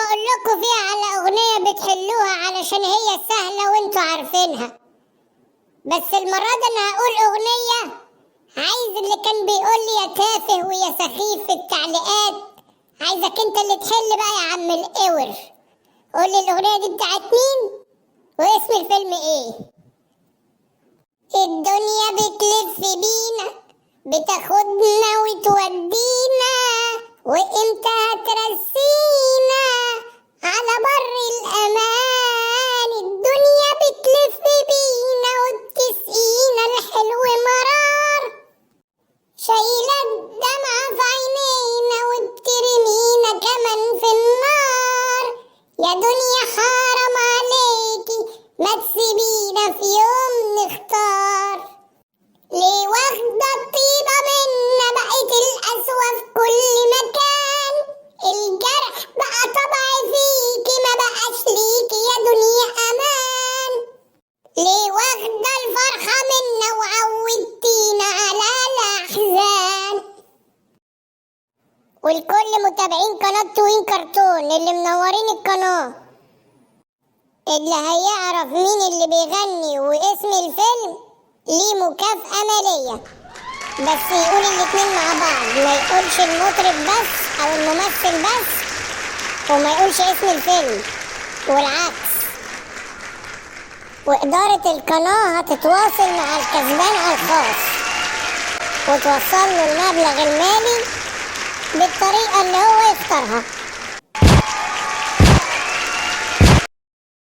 اقول لكم فيها على اغنية بتحلوها علشان هي سهلة وانتوا عارفينها، بس المرة دي انا هقول اغنية. عايز اللي كان بيقول لي يا تافه ويا سخيف في التعليقات، عايزك انت اللي تحل بقى يا عم القور. قول لي الاغنية دي بتاعت مين واسم الفيلم ايه. الدنيا بتلف بينا، بتاخدنا وتودينا، وامتى هترسينا على بر الامان. الدنيا بتلف بينا وبتسقينا الحلو مرار، شايله الدمعة في عينينا وبترمينا كمان في النار. يا دنيا حرام عليكي ما تسيبينا في يوم نختار. ليه واخدة الطيبة منا بقت القسوة في كل مكان. الجرح بقى طبع فيكي ما بقاش ليكي يا دنيا أمان. ليه واخدة الفرحة منا وعودتينا على الأحزان. والكل متابعين قناة توين كرتون اللي منورين القناة، اللي هيعرف مين اللي بيغني واسم الفيلم ليه مكافأة مالية، بس يقول الاتنين مع بعض، ما يقولش المطرب بس او الممثل بس وما يقولش اسم الفيلم والعكس. وإدارة القناة هتتواصل مع الكسبان على الخاص وتوصل له المبلغ المالي بالطريقة اللي هو يختارها.